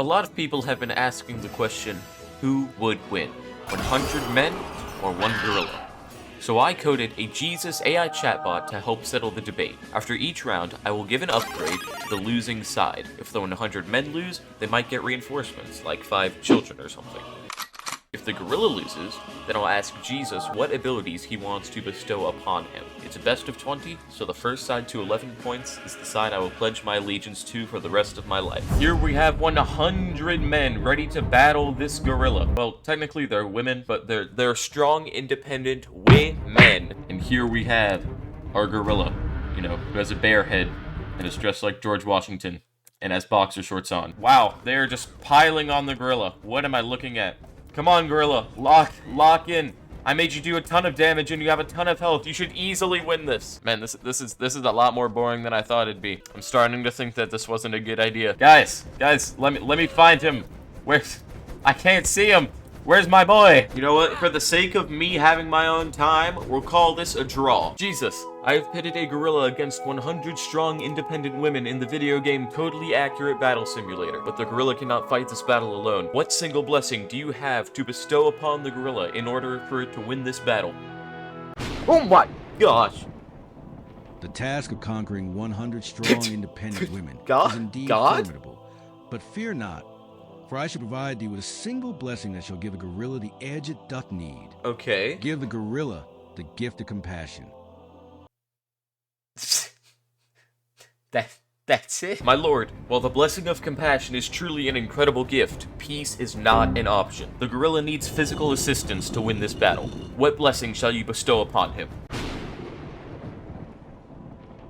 A lot of people have been asking the question, who would win? 100 men or one gorilla? So I coded a Jesus AI chatbot to help settle the debate. After each round, I will give an upgrade to the losing side. If the 100 men lose, they might get reinforcements, like 5 children or something. If the gorilla loses, then I'll ask Jesus what abilities he wants to bestow upon him. It's a best of 20, so the first side to 11 points is the side I will pledge my allegiance to for the rest of my life. Here we have 100 men ready to battle this gorilla. Well, technically they're women, but they're strong, independent women. And here we have our gorilla, who has a bear head and is dressed like George Washington and has boxer shorts on. Wow, they're just piling on the gorilla. What am I looking at? Come on, gorilla. Lock in. I made you do a ton of damage and you have a ton of health. You should easily win this. Man, this is a lot more boring than I thought it'd be. I'm starting to think that this wasn't a good idea. Guys, let me find him. I can't see him. Where's my boy? You know what? For the sake of me having my own time, we'll call this a draw. Jesus, I've pitted a gorilla against 100 strong independent women in the video game Totally Accurate Battle Simulator, but the gorilla cannot fight this battle alone. What single blessing do you have to bestow upon the gorilla in order for it to win this battle? Oh my gosh. The task of conquering 100 strong independent women God? is indeed God? formidable, but fear not. For I shall provide thee with a single blessing that shall give the gorilla the edge it doth need. Okay. Give the gorilla the gift of compassion. That's it? My lord, while the blessing of compassion is truly an incredible gift, peace is not an option. The gorilla needs physical assistance to win this battle. What blessing shall you bestow upon him?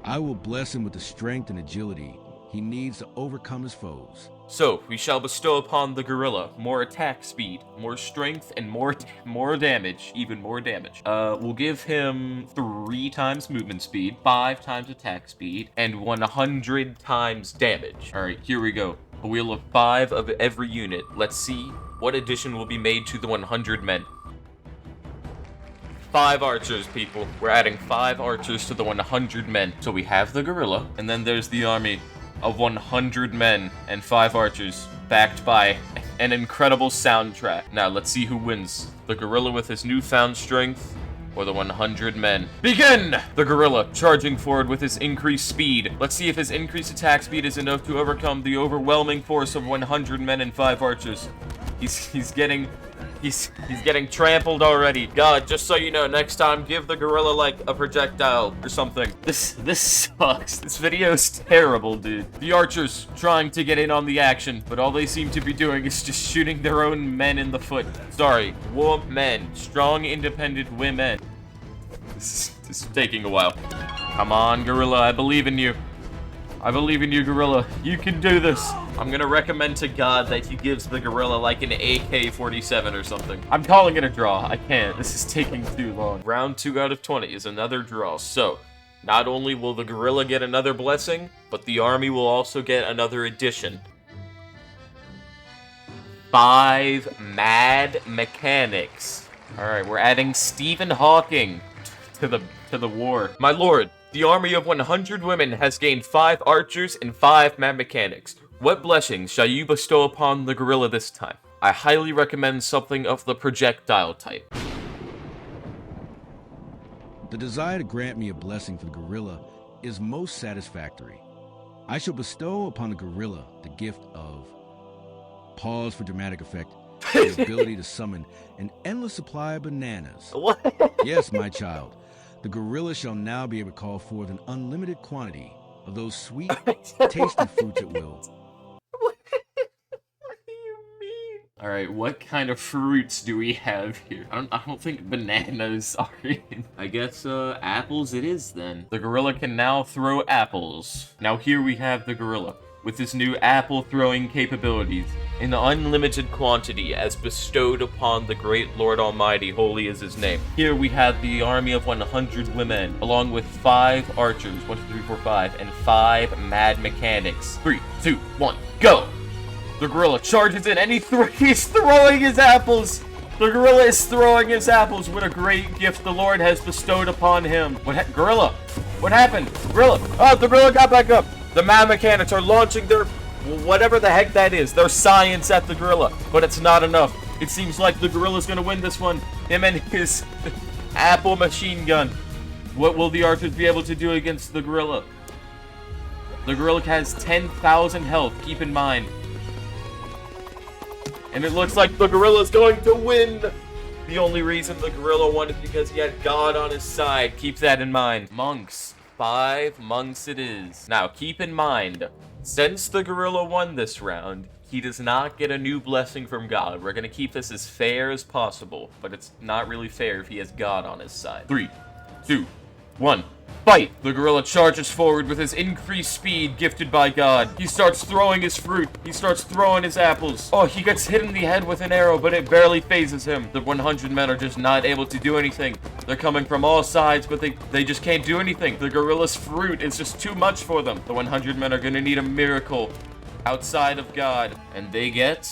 I will bless him with the strength and agility he needs to overcome his foes. So, we shall bestow upon the gorilla more attack speed, more strength, and more damage, even more damage. We'll give him 3 times movement speed, 5 times attack speed, and 100 times damage. Alright, here we go. A wheel of 5 of every unit. Let's see what addition will be made to the 100 men. 5 archers, people. We're adding 5 archers to the 100 men. So we have the gorilla, and then there's the army of 100 men and 5 archers, backed by an incredible soundtrack. Now, let's see who wins. The gorilla with his newfound strength, or the 100 men. Begin! The gorilla, charging forward with his increased speed. Let's see if his increased attack speed is enough to overcome the overwhelming force of 100 men and 5 archers. He's getting trampled already. God, just so you know, next time give the gorilla like a projectile or something. This sucks. This video's terrible, dude. The archers trying to get in on the action, but all they seem to be doing is just shooting their own men in the foot. Sorry, women. Strong, independent women. This is taking a while. Come on, gorilla, I believe in you. I believe in you, gorilla. You can do this. I'm gonna recommend to God that he gives the gorilla like an AK-47 or something. I'm calling it a draw. I can't. This is taking too long. Round 2 out of 20 is another draw. So, not only will the gorilla get another blessing, but the army will also get another addition. 5 mad mechanics. Alright, we're adding Stephen Hawking to the war. My lord, the army of 100 women has gained 5 archers and 5 mad mechanics. What blessings shall you bestow upon the gorilla this time? I highly recommend something of the projectile type. The desire to grant me a blessing for the gorilla is most satisfactory. I shall bestow upon the gorilla the gift of pause for dramatic effect, the ability to summon an endless supply of bananas. What? Yes, my child. The gorilla shall now be able to call forth an unlimited quantity of those sweet, tasty fruits at will. What do you mean? Alright, what kind of fruits do we have here? I don't think bananas are in. I guess, apples it is then. The gorilla can now throw apples. Now here we have the gorilla, with his new apple throwing capabilities, in unlimited quantity as bestowed upon the great Lord Almighty, holy is his name. Here we have the army of 100 women, along with 5 archers, 1, 2, 3, 4, 5, and 5 mad mechanics. 3, 2, 1, go! The gorilla charges in and he's throwing his apples! The gorilla is throwing his apples. What a great gift the Lord has bestowed upon him. Gorilla? What happened? Gorilla! Oh, the gorilla got back up! The mad mechanics are launching their whatever the heck that is. There's science at the gorilla, but it's not enough. It seems like the gorilla's gonna win this one. Him and his apple machine gun. What will the archers be able to do against the gorilla? The gorilla has 10,000 health, keep in mind. And it looks like the gorilla's going to win. The only reason the gorilla won is because he had God on his side. Keep that in mind. Monks. 5 monks it is. Now, keep in mind, since the gorilla won this round, he does not get a new blessing from God. We're going to keep this as fair as possible, but it's not really fair if he has God on his side. 3, 2, 1. Fight! The gorilla charges forward with his increased speed gifted by God. He starts throwing his fruit. He starts throwing his apples. Oh, he gets hit in the head with an arrow, but it barely phases him. The 100 men are just not able to do anything. They're coming from all sides, but they just can't do anything. The gorilla's fruit is just too much for them. The 100 men are gonna need a miracle outside of God. And they get...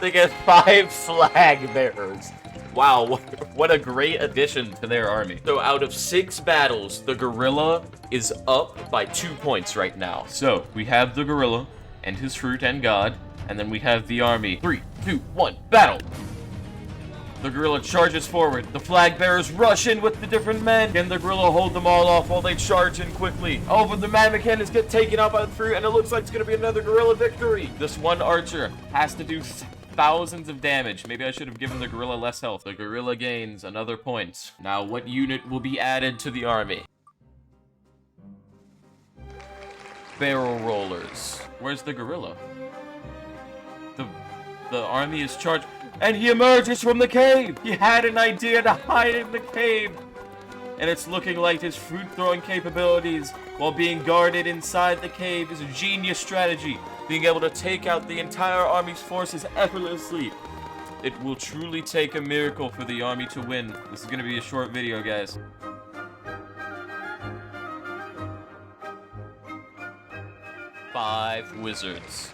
they get 5 flag bearers. Wow, what a great addition to their army. So out of 6 battles, the gorilla is up by 2 points right now. So we have the gorilla and his fruit and God, and then we have the army. 3, 2, 1, battle! The gorilla charges forward. The flag bearers rush in with the different men. Can the gorilla hold them all off while they charge in quickly? Oh, but the mammoth cannons get taken out by the fruit, and it looks like it's gonna be another gorilla victory. This one archer has to do thousands of damage. Maybe I should have given the gorilla less health. The gorilla gains another point. Now, what unit will be added to the army? Barrel rollers. Where's the gorilla? The army is charged, and he emerges from the cave. He had an idea to hide in the cave, and it's looking like his fruit-throwing capabilities while being guarded inside the cave is a genius strategy. Being able to take out the entire army's forces effortlessly. It will truly take a miracle for the army to win. This is going to be a short video, guys. Five wizards.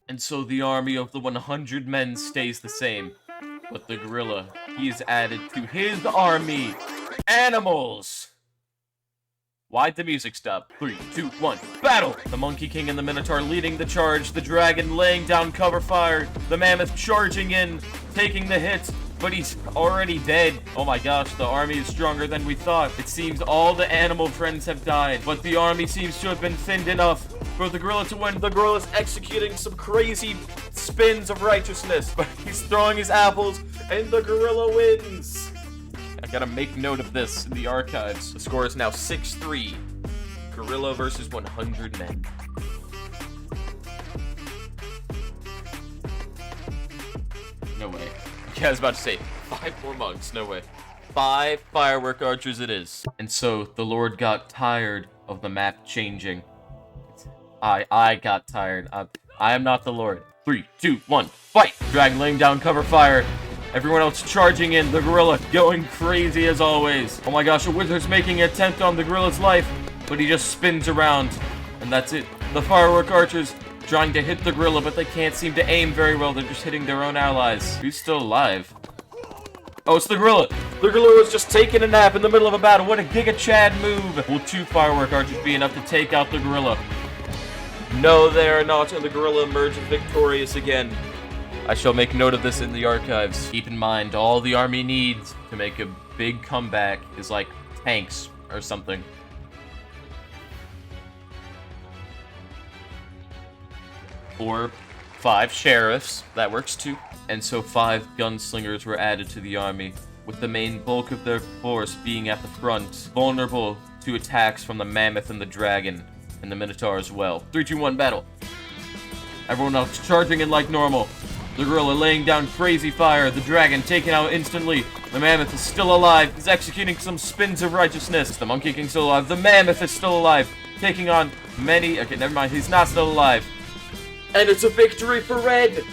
And so the army of the 100 men stays the same. But the gorilla, he is added to his army. Animals! Why'd the music stop? 3, 2, 1, battle! The Monkey King and the Minotaur leading the charge, the dragon laying down cover fire, the mammoth charging in, taking the hits, but he's already dead. Oh my gosh, the army is stronger than we thought. It seems all the animal friends have died, but the army seems to have been thinned enough for the gorilla to win. The gorilla's executing some crazy spins of righteousness, but he's throwing his apples, and the gorilla wins. I gotta make note of this in the archives. The score is now 6-3. Gorilla versus 100 men. No way. Yeah, I was about to say, 5 more monks, no way. 5 firework archers it is. And so, the Lord got tired of the map changing. I got tired. I am not the Lord. 3, 2, 1, fight! Dragon laying down cover fire. Everyone else charging in. The gorilla going crazy as always. Oh my gosh, a wizard's making an attempt on the gorilla's life, but he just spins around. And that's it. The firework archers trying to hit the gorilla, but they can't seem to aim very well. They're just hitting their own allies. Who's still alive? Oh, it's the gorilla. The gorilla was just taking a nap in the middle of a battle. What a Giga Chad move. Will 2 firework archers be enough to take out the gorilla? No, they are not, and the gorilla emerges victorious again. I shall make note of this in the archives. Keep in mind, all the army needs to make a big comeback is like tanks or something. Or 5 sheriffs, that works too. And so 5 gunslingers were added to the army, with the main bulk of their force being at the front, vulnerable to attacks from the mammoth and the dragon, and the minotaur as well. 3, 2, 1, battle. Everyone else charging in like normal. The gorilla laying down crazy fire. The dragon taken out instantly. The mammoth is still alive. He's executing some spins of righteousness. The Monkey King still alive. The mammoth is still alive. Taking on many... Okay, never mind. He's not still alive. And it's a victory for Red!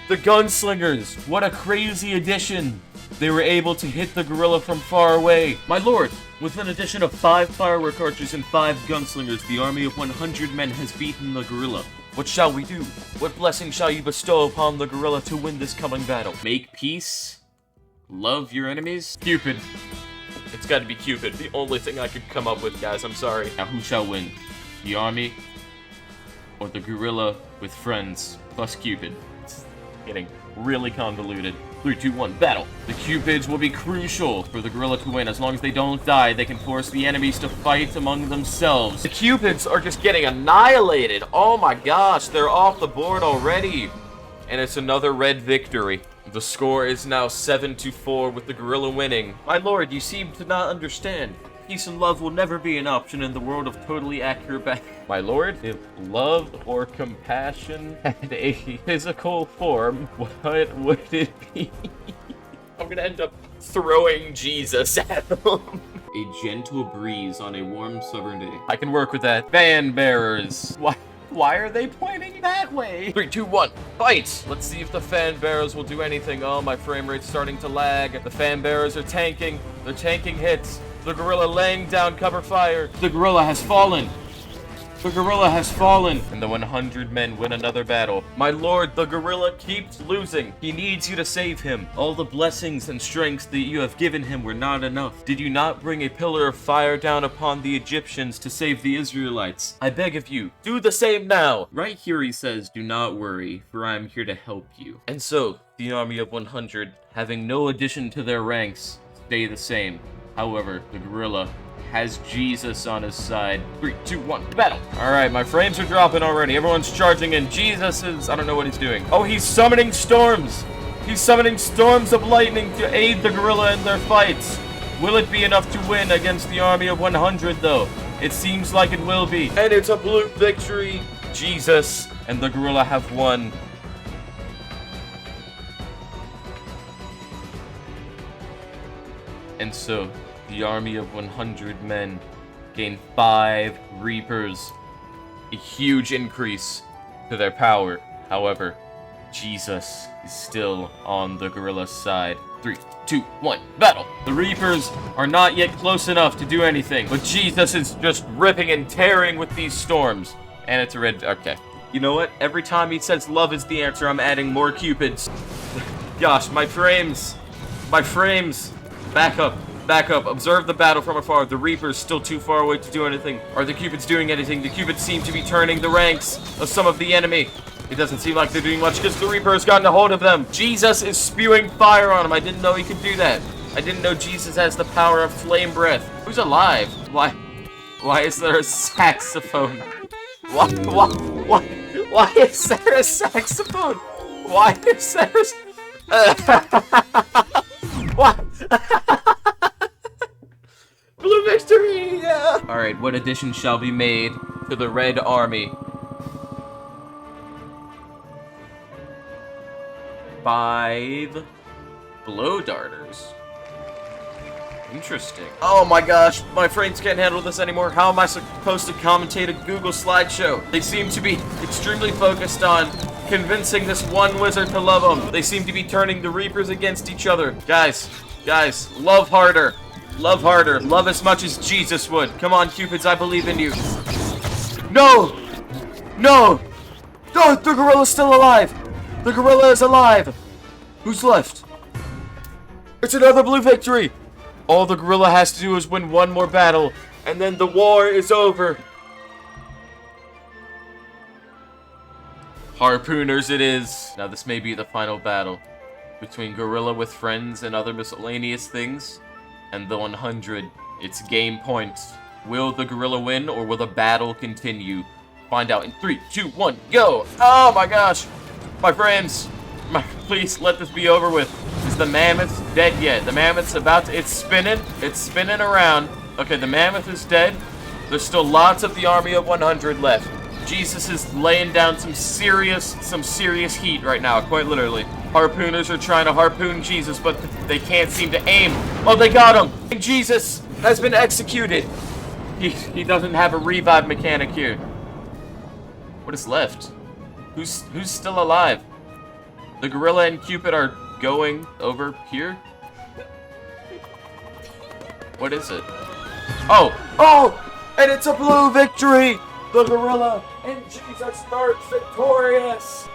The gunslingers. What a crazy addition. They were able to hit the gorilla from far away. My lord, with an addition of 5 firework archers and 5 gunslingers, the army of 100 men has beaten the gorilla. What shall we do? What blessing shall you bestow upon the gorilla to win this coming battle? Make peace? Love your enemies? Cupid. It's gotta be Cupid. The only thing I could come up with, guys. I'm sorry. Now, who shall win? The army? Or the gorilla with friends plus Cupid? It's getting really convoluted. 3, 2, 1, battle! The Cupids will be crucial for the gorilla to win. As long as they don't die, they can force the enemies to fight among themselves. The Cupids are just getting annihilated! Oh my gosh, they're off the board already! And it's another Red victory. The score is now 7-4 with the gorilla winning. My lord, you seem to not understand. Peace and love will never be an option in the world of totally accurate battle. My lord, if love or compassion had a physical form, what would it be? I'm gonna end up throwing Jesus at them. A gentle breeze on a warm southern day. I can work with that. Fan bearers. Why are they pointing that way? 3, 2, 1, fight! Let's see if the fan bearers will do anything. Oh, my frame rate's starting to lag. The fan bearers are tanking. They're tanking hits. The gorilla laying down cover fire. The gorilla has fallen. The gorilla has fallen. And the 100 men win another battle. My lord, the gorilla keeps losing. He needs you to save him. All the blessings and strengths that you have given him were not enough. Did you not bring a pillar of fire down upon the Egyptians to save the Israelites? I beg of you, do the same now. Right here he says, do not worry, for I am here to help you. And so, the army of 100, having no addition to their ranks, stay the same. However, the gorilla has Jesus on his side. 3, 2, 1, battle! Alright, my frames are dropping already. Everyone's charging in. Jesus is... I don't know what he's doing. Oh, he's summoning storms! He's summoning storms of lightning to aid the gorilla in their fights. Will it be enough to win against the army of 100, though? It seems like it will be. And it's a blue victory. Jesus and the gorilla have won. And so, the army of 100 men gained 5 Reapers, a huge increase to their power. However, Jesus is still on the gorilla's side. 3, 2, 1, battle! The Reapers are not yet close enough to do anything, but Jesus is just ripping and tearing with these storms. And it's a red... Okay. You know what? Every time he says love is the answer, I'm adding more Cupids. Gosh, my frames. My frames. Back up. Back up. Observe the battle from afar. The Reaper's still too far away to do anything. Are the Cupids doing anything? The Cupids seem to be turning the ranks of some of the enemy. It doesn't seem like they're doing much because the Reaper has gotten a hold of them. Jesus is spewing fire on him. I didn't know he could do that. I didn't know Jesus has the power of flame breath. Who's alive? Why is there a saxophone? Why is there a saxophone? Why is there a... What? Blue victory! Yeah! Alright, what addition shall be made to the Red Army? 5 blow darters. Interesting. Oh my gosh, my frames can't handle this anymore. How am I supposed to commentate a Google slideshow? They seem to be extremely focused on convincing this one wizard to love them. They seem to be turning the Reapers against each other. Guys, love harder. Love harder. Love as much as Jesus would. Come on, Cupids, I believe in you. No! No! No, the gorilla's still alive! The gorilla is alive! Who's left? It's another blue victory! All the gorilla has to do is win one more battle, and then the war is over. Harpooners it is. Now this may be the final battle between gorilla with friends and other miscellaneous things, and the 100. It's game points. Will the gorilla win, or will the battle continue? Find out in 3, 2, 1, go! Oh my gosh! My friends! Please let this be over with. Is the mammoth dead yet? The mammoth's about to... It's spinning around. Okay, the mammoth is dead. There's still lots of the army of 100 left. Jesus is laying down some serious heat right now, quite literally. Harpooners are trying to harpoon Jesus, but they can't seem to aim. Oh, they got him! Jesus has been executed. He doesn't have a revive mechanic here. What is left? Who's still alive? The gorilla and Cupid are going over here? What is it? Oh! Oh! And it's a blue victory! The gorilla and Jesus starts victorious!